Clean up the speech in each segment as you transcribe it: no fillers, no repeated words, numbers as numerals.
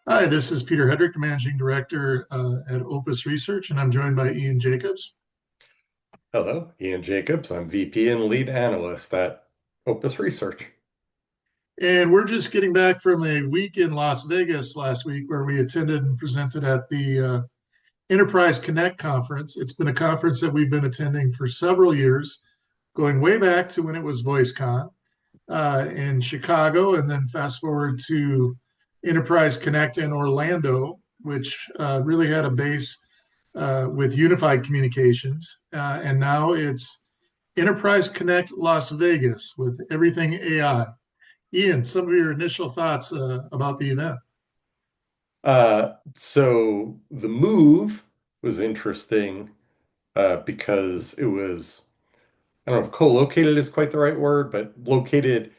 Hi, this is Peter Headrick, the Managing Director at Opus Research, and I'm joined by Ian Jacobs. Hello, Ian Jacobs. I'm VP and Lead Analyst at Opus Research. And we're just getting back from a week in Las Vegas last week where we attended and presented at the Enterprise Connect conference. It's been a conference that we've been attending for several years, going way back to when it was VoiceCon in Chicago, and then fast forward to Enterprise Connect in Orlando, which really had a base with unified communications. And now it's Enterprise Connect Las Vegas with everything AI. Ian, some of your initial thoughts about the event. So the move was interesting because it was, I don't know if co-located is quite the right word, but located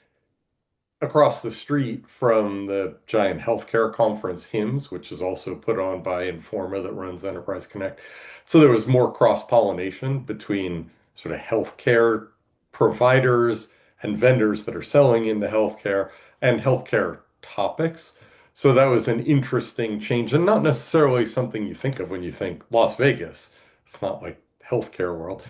across the street from the giant healthcare conference HIMSS, which is also put on by Informa that runs Enterprise Connect. So there was more cross-pollination between sort of healthcare providers and vendors that are selling into healthcare and healthcare topics. So that was an interesting change and not necessarily something you think of when you think Las Vegas. It's not like healthcare world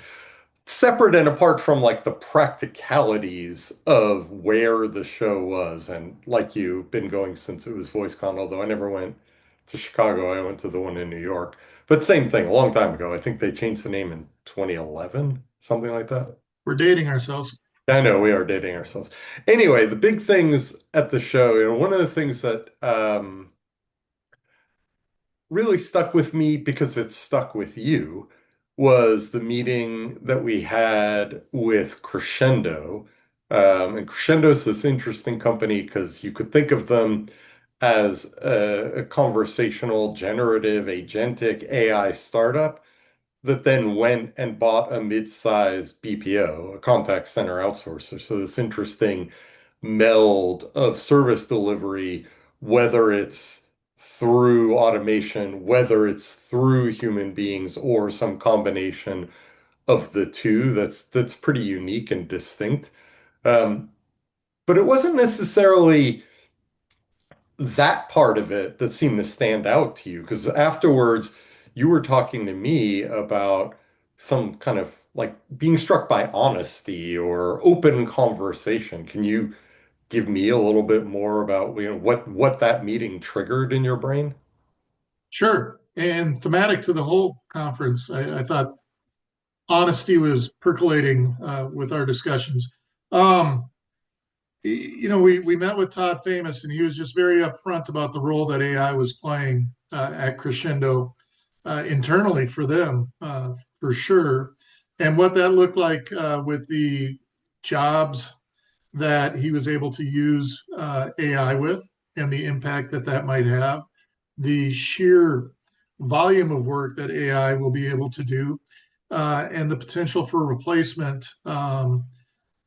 separate and apart from like the practicalities of where the show was. And like you've been going since it was VoiceCon, although I never went to Chicago, I went to the one in New York. But same thing, a long time ago. I think they changed the name in 2011, something like that. We're dating ourselves. I know we are dating ourselves. Anyway, the big things at the show, one of the things that really stuck with me because it stuck with you was the meeting that we had with Crescendo. And Crescendo is this interesting company because you could think of them as a conversational, generative, agentic AI startup that then went and bought a mid-sized BPO, a contact center outsourcer. So this interesting meld of service delivery, whether it's through automation, whether it's through human beings or some combination of the two, that's pretty unique and distinct. Um, but it wasn't necessarily that part of it that seemed to stand out to you because afterwards you were talking to me about some kind of like being struck by honesty or open conversation. Can you give me a little bit more about what that meeting triggered in your brain? Sure. And thematic to the whole conference, I thought honesty was percolating with our discussions. Um, we met with Todd Famous, and he was just very upfront about the role that AI was playing at Crescendo internally for them, for sure, and what that looked like with the jobs that he was able to use AI with, and the impact that that might have, the sheer volume of work that AI will be able to do, and the potential for replacement.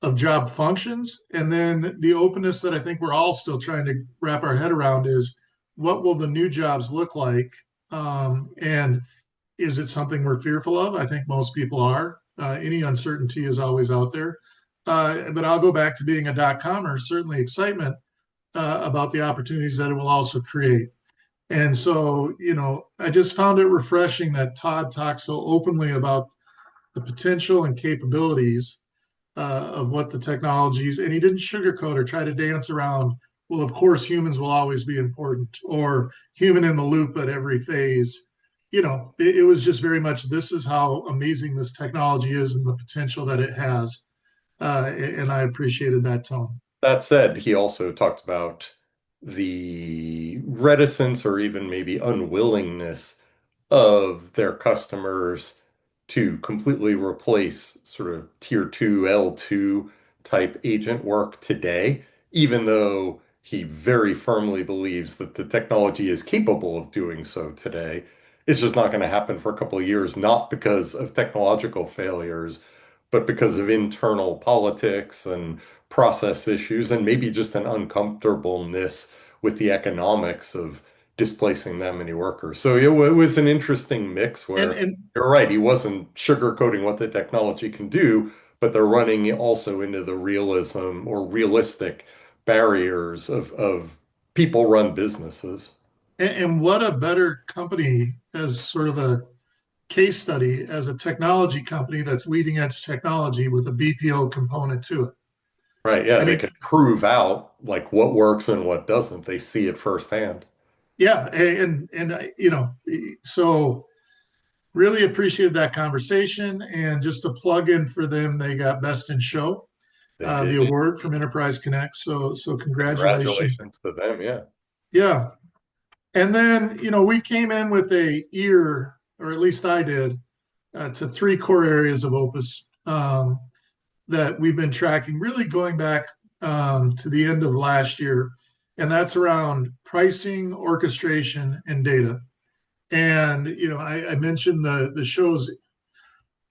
Of job functions. And then the openness that I think we're all still trying to wrap our head around is what will the new jobs look like? And is it something we're fearful of? I think most people are. Any uncertainty is always out there. But I'll go back to being a .comer, certainly excitement about the opportunities that it will also create. And so, I just found it refreshing that Todd talks so openly about the potential and capabilities of what the technologies, and he didn't sugarcoat or try to dance around. Well, of course, humans will always be important, or human in the loop at every phase. It was just very much this is how amazing this technology is and the potential that it has. And I appreciated that tone. That said, he also talked about the reticence or even maybe unwillingness of their customers to completely replace sort of tier two, L2 type agent work today, even though he very firmly believes that the technology is capable of doing so today. It's just not going to happen for a couple of years, not because of technological failures, but because of internal politics and process issues, and maybe just an uncomfortableness with the economics of displacing that many workers. So it was an interesting mix And where and you're right, he wasn't sugarcoating what the technology can do, but they're running also into the realism or realistic barriers of people run businesses. And what a better company as sort of a case study as a technology company that's leading edge technology with a BPO component to it. Right. Yeah, I they mean, can prove out like what works and what doesn't. They see it firsthand. yeah, so really appreciated that conversation. And just a plug in for them, they got Best in Show, They the did. award from Enterprise Connect. So congratulations. Congratulations to them. Yeah. Yeah. And then, we came in with a ear, or at least I did, to three core areas of Opus that we've been tracking, really going back to the end of last year. And that's around pricing, orchestration, and data. And, I mentioned the show's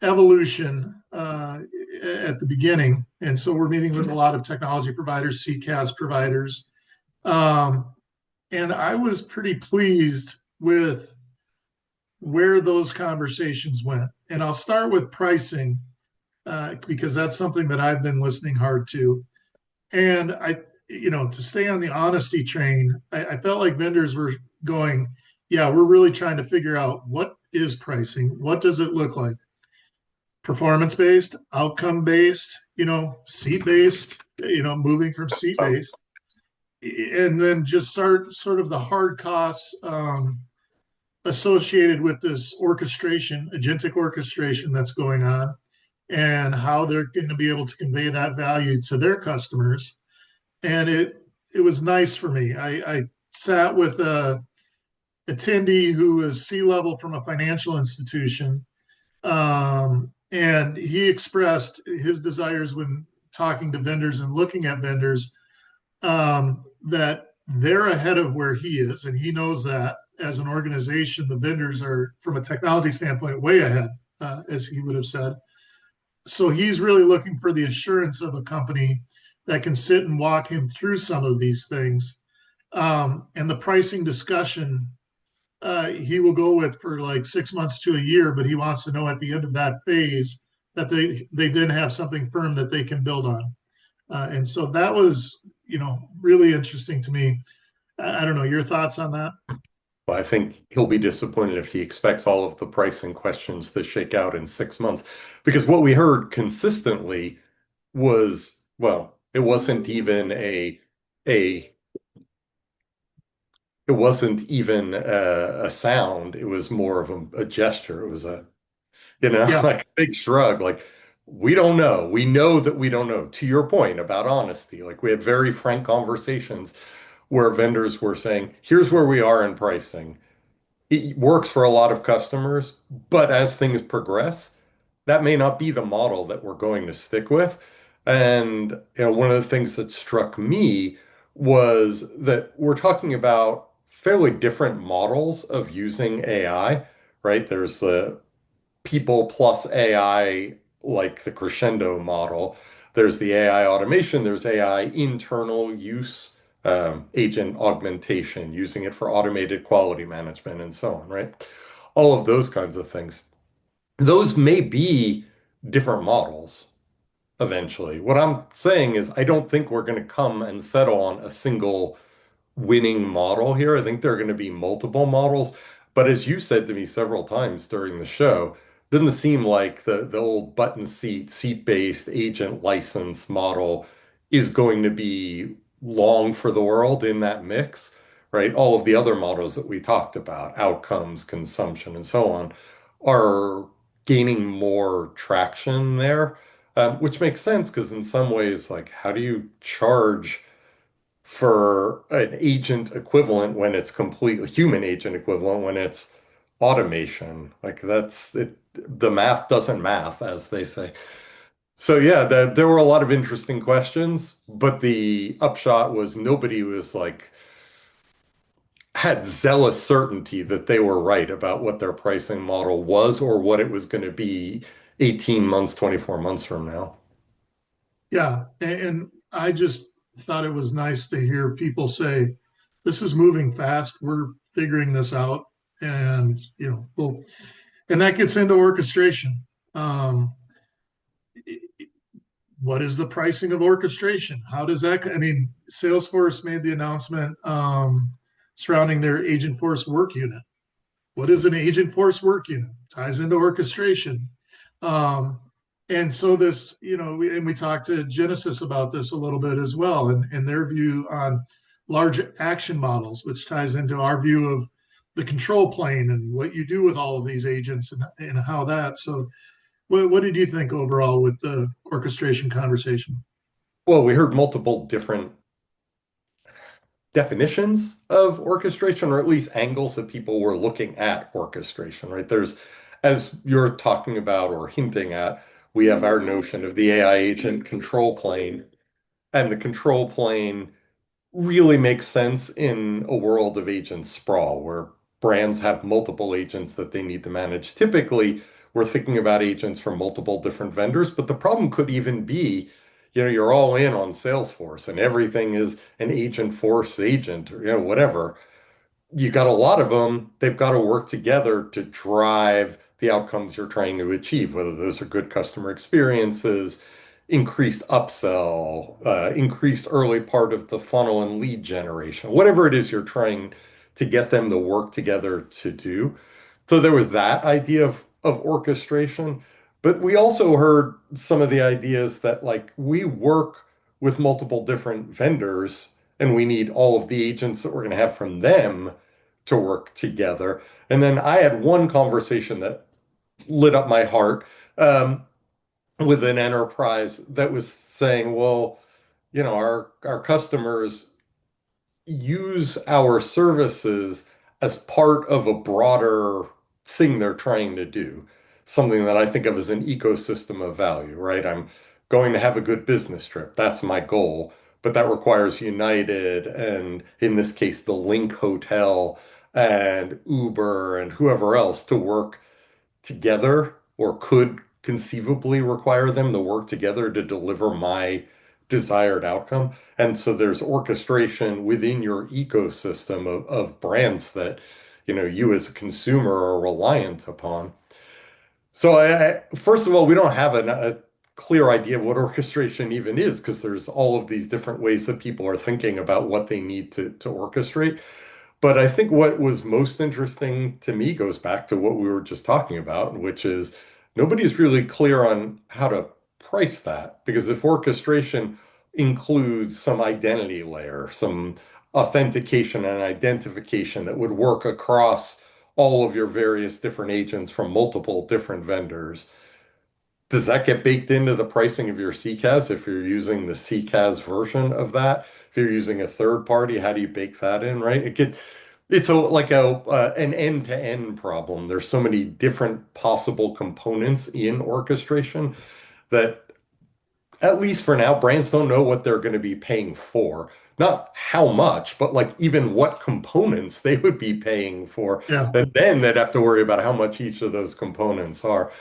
evolution at the beginning. And so we're meeting with a lot of technology providers, CCaaS providers. Um, and I was pretty pleased with where those conversations went. And I'll start with pricing because that's something that I've been listening hard to. And to stay on the honesty train, I felt like vendors were going, yeah, we're really trying to figure out what is pricing? What does it look like? Performance based, outcome based, seat based, moving from seat So, based. And then just start sort of the hard costs associated with this orchestration, agentic orchestration that's going on, and how they're going to be able to convey that value to their customers. And it was nice for me. I sat with a attendee who was C-level from a financial institution, and he expressed his desires when talking to vendors and looking at vendors, that they're ahead of where he is, and he knows that as an organization, the vendors are, from a technology standpoint, way ahead, as he would have said. So he's really looking for the assurance of a company that can sit and walk him through some of these things. And the pricing discussion, he will go with for like 6 months to a year, but he wants to know at the end of that phase that they then have something firm that they can build on. And so that was, really interesting to me. I don't know your thoughts on that. well, I think he'll be disappointed if he expects all of the pricing questions to shake out in 6 months. Because what we heard consistently was, well, it wasn't even a it wasn't even a sound. It was more of a gesture. It was Yeah, like a big shrug. Like, we don't know. We know that we don't know. To your point about honesty, like we had very frank conversations where vendors were saying, here's where we are in pricing. It works for a lot of customers, but as things progress, that may not be the model that we're going to stick with. And one of the things that struck me was that we're talking about fairly different models of using AI, right? There's the people plus AI, like the crescendo model. There's the AI automation, there's AI internal use, agent augmentation, using it for automated quality management and so on, right? All of those kinds of things. Those may be different models eventually. What I'm saying is, I don't think we're going to come and settle on a single winning model here. I think there are going to be multiple models. But as you said to me several times during the show, doesn't seem like the old button seat-based agent license model is going to be long for the world in that mix, right? All of the other models that we talked about, outcomes, consumption, and so on, are gaining more traction there, which makes sense because in some ways, like, how do you charge for an agent equivalent when it's completely human agent equivalent when it's automation? Like, that's it, the math doesn't math, as they say. So yeah, there were a lot of interesting questions, but the upshot was nobody was like had zealous certainty that they were right about what their pricing model was or what it was going to be 18 months, 24 months from now. yeah. And I just thought it was nice to hear people say, "This is moving fast. We're figuring this out," and and that gets into orchestration. Um, what is the pricing of orchestration? How does that? I mean, Salesforce made the announcement surrounding their agent force work unit. What is an agent force work unit? Ties into orchestration. Um, and so this, and we talked to Genesis about this a little bit as well, and their view on large action models, which ties into our view of the control plane and what you do with all of these agents and how that. So, what did you think overall with the orchestration conversation? Well, we heard multiple different definitions of orchestration, or at least angles that people were looking at orchestration, right? As you're talking about or hinting at, we have our notion of the AI agent control plane, and the control plane really makes sense in a world of agent sprawl where brands have multiple agents that they need to manage. Typically, we're thinking about agents from multiple different vendors, but the problem could even be, you're all in on Salesforce and everything is an agent force agent or, whatever. You got a lot of them, they've got to work together to drive the outcomes you're trying to achieve, whether those are good customer experiences, increased upsell, increased early part of the funnel and lead generation, whatever it is you're trying to get them to work together to do. So there was that idea of orchestration, but we also heard some of the ideas that like we work with multiple different vendors and we need all of the agents that we're going to have from them to work together. And then I had one conversation that lit up my heart with an enterprise that was saying, well, our customers use our services as part of a broader thing they're trying to do. Something that I think of as an ecosystem of value, right? I'm going to have a good business trip. That's my goal. But that requires United and, in this case, the Link Hotel and Uber and whoever else to work together, or could conceivably require them to work together to deliver my desired outcome. And so there's orchestration within your ecosystem of brands that, you as a consumer are reliant upon. So first of all, we don't have a clear idea of what orchestration even is because there's all of these different ways that people are thinking about what they need to orchestrate. But I think what was most interesting to me goes back to what we were just talking about, which is nobody's really clear on how to price that. Because if orchestration includes some identity layer, some authentication and identification that would work across all of your various different agents from multiple different vendors, does that get baked into the pricing of your CCaaS if you're using the CCaaS version of that? If you're using a third party, how do you bake that in, right? It's an end-to-end problem. There's so many different possible components in orchestration that, at least for now, brands don't know what they're going to be paying for. Not how much, but like even what components they would be paying for. Yeah. And then they'd have to worry about how much each of those components are.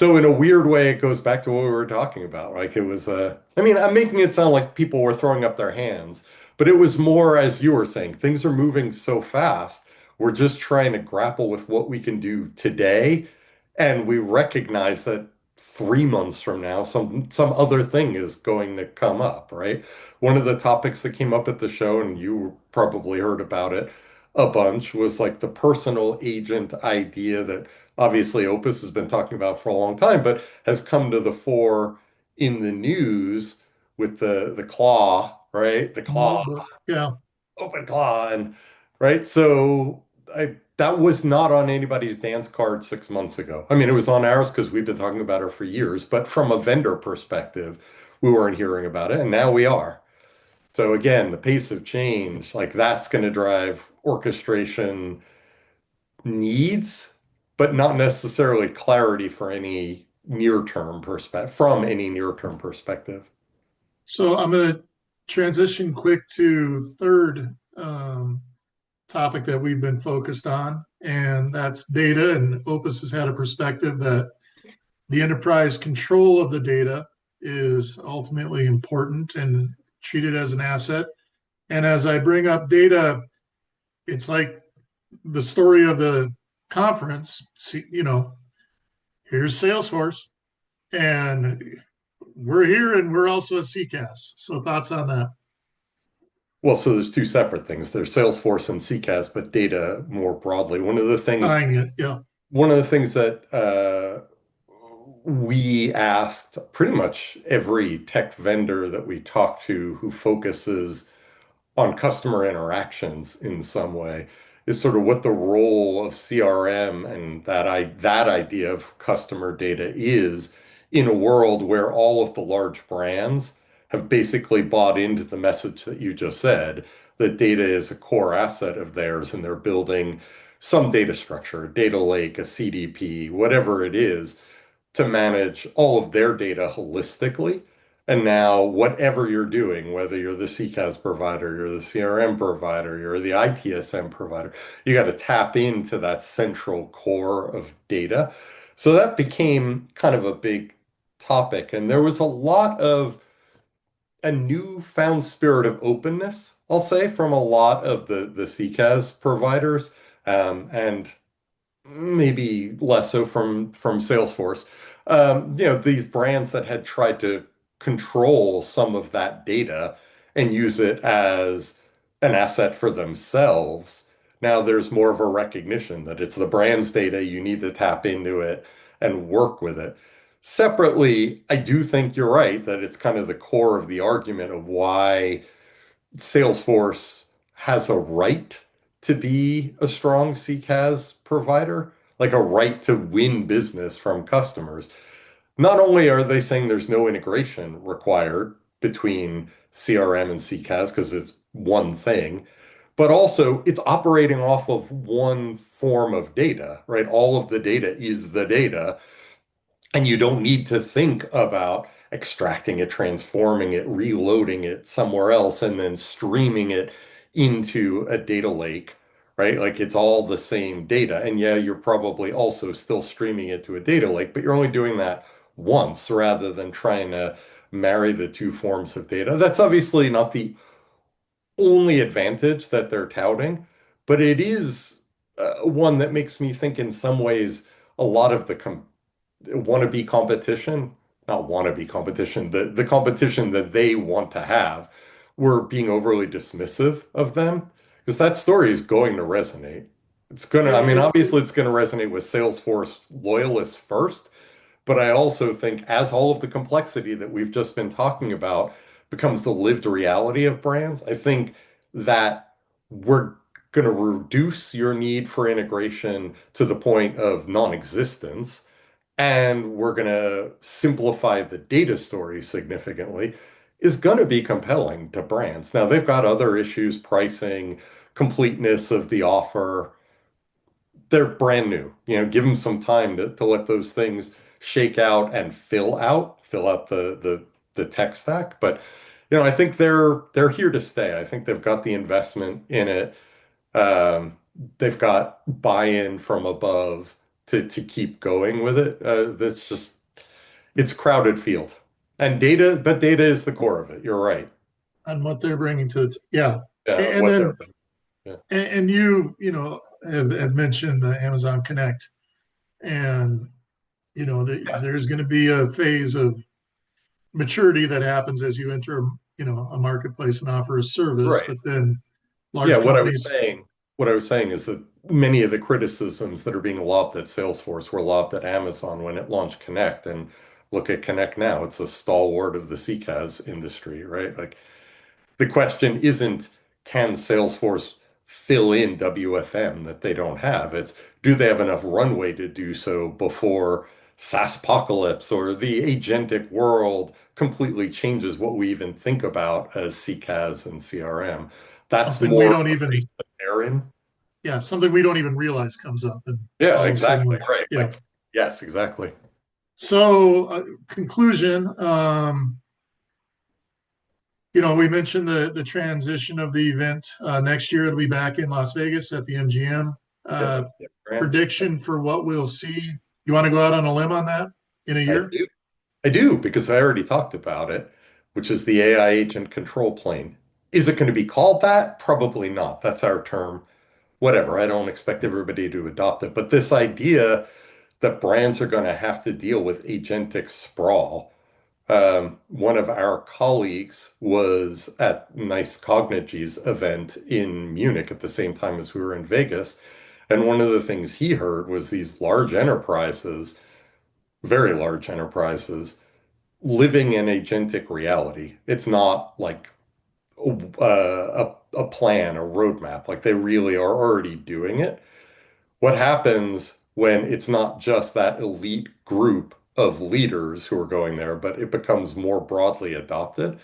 So in a weird way, it goes back to what we were talking about. Like it was I mean, I'm making it sound like people were throwing up their hands, but it was more, as you were saying, things are moving so fast. We're just trying to grapple with what we can do today. And we recognize that 3 months from now, some other thing is going to come up, right? One of the topics that came up at the show, and you probably heard about it a bunch, was like the personal agent idea that obviously Opus has been talking about for a long time, but has come to the fore in the news with the claw, right? The claw, Notebook. Yeah. open claw, and right. So that was not on anybody's dance card 6 months ago. I mean, it was on ours because we've been talking about it for years, but from a vendor perspective, we weren't hearing about it, and now we are. So again, the pace of change, like that's going to drive orchestration needs, but not necessarily clarity for any near-term perspective, from any near-term perspective. So I'm going to transition quick to third topic that we've been focused on, and that's data. And Opus has had a perspective that the enterprise control of the data is ultimately important and treated as an asset. And as I bring up data, it's like the story of the conference. Here's Salesforce, and we're here, and we're also a CCAS. So thoughts on that? Well, so there's two separate things. There's Salesforce and CCaaS, but data more broadly. Buying it, yeah. One of the things that we asked pretty much every tech vendor that we talk to who focuses on customer interactions in some way is sort of what the role of CRM and that idea of customer data is in a world where all of the large brands have basically bought into the message that you just said, that data is a core asset of theirs and they're building some data structure, a data lake, a CDP, whatever it is, to manage all of their data holistically. And now, whatever you're doing, whether you're the CCaaS provider, you're the CRM provider, you're the ITSM provider, you got to tap into that central core of data. So that became kind of a big topic. And there was a lot of a newfound spirit of openness, I'll say, from a lot of the CCaaS providers. And maybe less so from Salesforce. These brands that had tried to control some of that data and use it as an asset for themselves. Now there's more of a recognition that it's the brand's data, you need to tap into it and work with it. Separately, I do think you're right that it's kind of the core of the argument of why Salesforce has a right to be a strong CCaaS provider, like a right to win business from customers. Not only are they saying there's no integration required between CRM and CCaaS because it's one thing, but also it's operating off of one form of data, right? All of the data is the data. And you don't need to think about extracting it, transforming it, reloading it somewhere else, and then streaming it into a data lake, right? Like it's all the same data. And yeah, you're probably also still streaming it to a data lake, but you're only doing that once rather than trying to marry the two forms of data. That's obviously not the only advantage that they're touting, but it is one that makes me think in some ways a lot of the wannabe competition, not wannabe competition, the competition that they want to have, we're being overly dismissive of them because that story is going to resonate. I mean, It, obviously it's going to resonate with Salesforce loyalists first, but I also think as all of the complexity that we've just been talking about becomes the lived reality of brands, I think that we're going to reduce your need for integration to the point of non-existence and we're going to simplify the data story significantly is going to be compelling to brands. Now, they've got other issues, pricing, completeness of the offer. They're brand new. Give them some time to let those things shake out and fill out the tech stack. But I think they're here to stay. I think they've got the investment in it. Um, they've got buy-in from above to keep going with it. That's just it's crowded field. And but data is the core of it. You're right. on what they're bringing to it, yeah. Yeah, And what they're then, yeah. and you have mentioned the Amazon Connect, and Yeah, there's going to be a phase of maturity that happens as you enter, a marketplace and offer a service, right. but then Yeah, large companies. what I was saying is that many of the criticisms that are being lobbed at Salesforce were lobbed at Amazon when it launched Connect. And look at Connect now. It's a stalwart of the CCaaS industry, right? Like the question isn't can Salesforce fill in WFM that they don't have? It's do they have enough runway to do so before SaaSpocalypse or the agentic world completely changes what we even think about as CCaaS and CRM? That's something we more don't the race even that they're in. Yeah, something we don't even realize comes up, and Yeah, all of a sudden exactly. Right. yeah. Like, yes, exactly. So conclusion, we mentioned the transition of the event. Next year it'll be back in Las Vegas at the MGM. Yep. uh, Yep. Grant. Prediction for what we'll see. You want to go out on a limb on that in a I year? do. I do because I already talked about it, which is the AI agent control plane. Is it going to be called that? Probably not. That's our term. Whatever. I don't expect everybody to adopt it. But this idea that brands are going to have to deal with agentic sprawl, One of our colleagues was at Nice Cognigy's event in Munich at the same time as we were in Vegas. And one of the things he heard was these large enterprises, very large enterprises, living in agentic reality. It's not like a plan, a roadmap. Like they really are already doing it. What happens when it's not just that elite group of leaders who are going there, but it becomes more broadly adopted?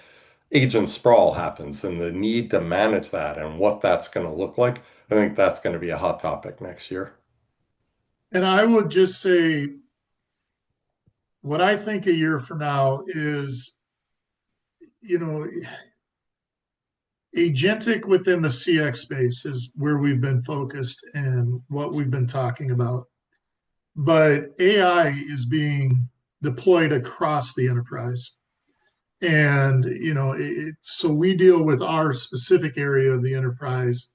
Agent sprawl happens, and the need to manage that and what that's going to look like. I think that's going to be a hot topic next year. And I would just say what I think a year from now is, you know, agentic within the CX space is where we've been focused and what we've been talking about. But AI is being deployed across the enterprise. And, so we deal with our specific area of the enterprise.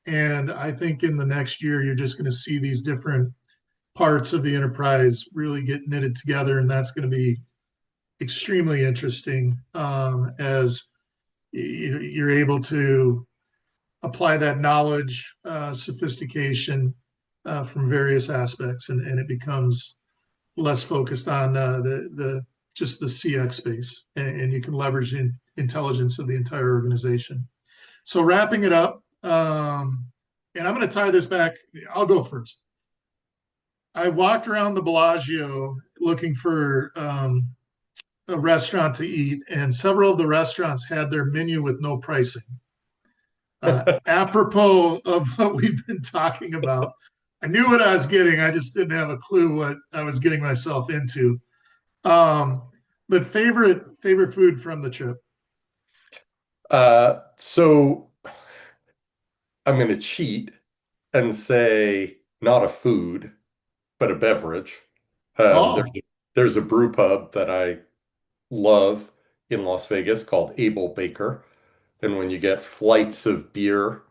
And I think in the next year, you're just going to see these different parts of the enterprise really get knitted together. And that's going to be extremely interesting as you're able to apply that knowledge, sophistication from various aspects, and it becomes less focused on the just the CX space, and you can leverage the intelligence of the entire organization. So wrapping it up, and I'm going to tie this back. I'll go first. I walked around the Bellagio looking for a restaurant to eat, and several of the restaurants had their menu with no pricing. Apropos of what we've been talking about, I knew what I was getting. I just didn't have a clue what I was getting myself into. But favorite food from the trip. So I'm going to cheat and say not a food, but a beverage. Um, there's, Oh, there's a brew pub that I love in Las Vegas called Able Baker. And when you get flights of beer,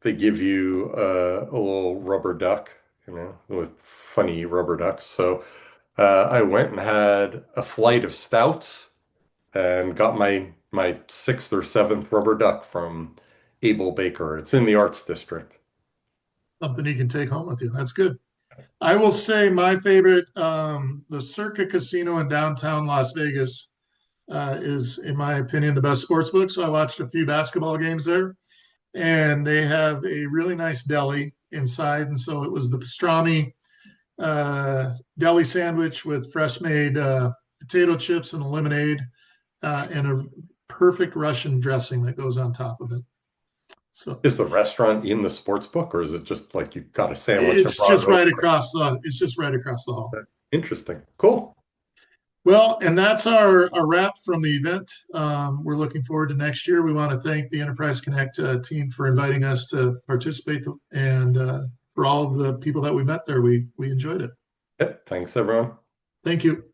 they give you a little rubber duck, with funny rubber ducks. So I went and had a flight of stouts and got my sixth or seventh rubber duck from Able Baker. It's in the Arts District. something you can take home with you. That's good. I will say my favorite, the Circa Casino in downtown Las Vegas, is, in my opinion, the best sports book. So I watched a few basketball games there, and they have a really nice deli inside. And so it was the pastrami deli sandwich with fresh made potato chips and a lemonade and a perfect Russian dressing that goes on top of it. So Is the restaurant in the sports book, or is it just like you got a sandwich and it's brought it just over? right across the it's just right across the hall. Interesting. Cool. Well, and that's our wrap from the event. We're looking forward to next year. We want to thank the Enterprise Connect team for inviting us to participate, and for all of the people that we met there. We enjoyed it. Yep. Thanks, everyone. Thank you.